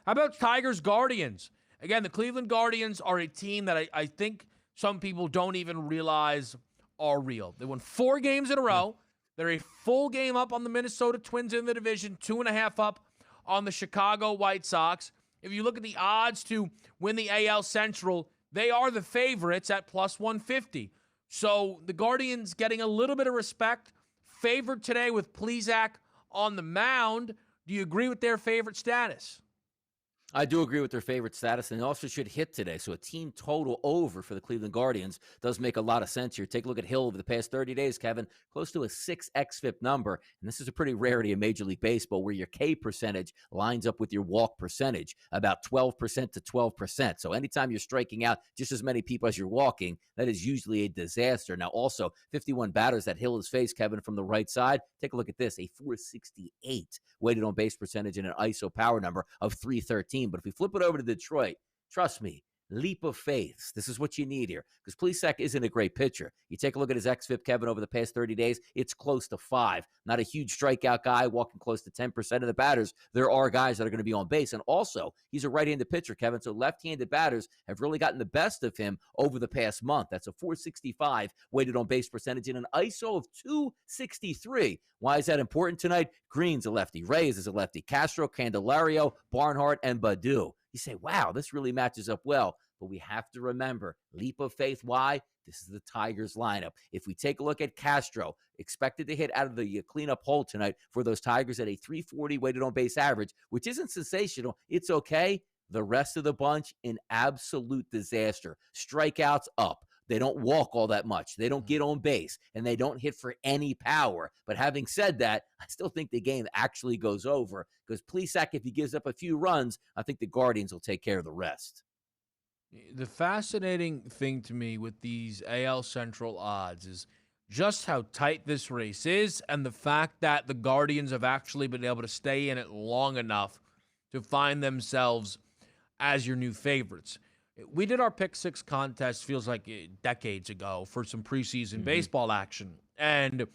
How about Tigers Guardians? Again, the Cleveland Guardians are a team that I think some people don't even realize are real. They won 4 games in a row. They're a full game up on the Minnesota Twins in the division, 2.5 up on the Chicago White Sox. If you look at the odds to win the AL Central, they are the favorites at plus 150. So the Guardians getting a little bit of respect. Favored today with Plesac on the mound. Do you agree with their favorite status? I do agree with their favorite status, and it also should hit today. So a team total over for the Cleveland Guardians does make a lot of sense here. Take a look at Hill over the past 30 days, Kevin, close to a 6 xFIP number. And this is a pretty rarity in Major League Baseball where your K percentage lines up with your walk percentage, about 12% to 12%. So anytime you're striking out just as many people as you're walking, that is usually a disaster. Now, also, 51 batters that Hill has faced, Kevin, from the right side. Take a look at this, a 468 weighted on base percentage and an ISO power number of 313. But if we flip it over to Detroit, trust me, leap of faith. This is what you need here because Plesac isn't a great pitcher. You take a look at his xFIP, Kevin, over the past 30 days, it's close to 5. Not a huge strikeout guy, walking close to 10% of the batters. There are guys that are going to be on base. And also, he's a right-handed pitcher, Kevin, so left-handed batters have really gotten the best of him over the past month. That's a 465 weighted on base percentage and an ISO of 263. Why is that important tonight? Green's a lefty, Reyes is a lefty, Castro, Candelario, Barnhart, and Badu. You say, wow, this really matches up well. But we have to remember, leap of faith. Why? This is the Tigers lineup. If we take a look at Castro, expected to hit out of the cleanup hole tonight for those Tigers at a 340 weighted on base average, which isn't sensational. It's okay. The rest of the bunch, an absolute disaster. Strikeouts up. They don't walk all that much. They don't get on base, and they don't hit for any power. But having said that, I still think the game actually goes over because Plesac, if he gives up a few runs, I think the Guardians will take care of the rest. The fascinating thing to me with these AL Central odds is just how tight this race is and the fact that the Guardians have actually been able to stay in it long enough to find themselves as your new favorites. We did our Pick 6 contest, feels like decades ago, for some preseason baseball action. And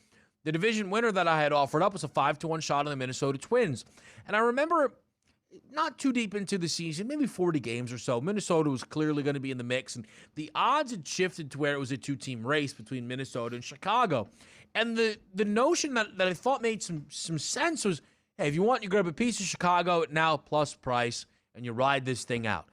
the division winner that I had offered up was a 5-1 shot on the Minnesota Twins. And I remember not too deep into the season, maybe 40 games or so, Minnesota was clearly going to be in the mix. And the odds had shifted to where it was a 2-team race between Minnesota and Chicago. And the notion that I thought made some sense was, hey, if you want, you grab a piece of Chicago at now plus price, and you ride this thing out.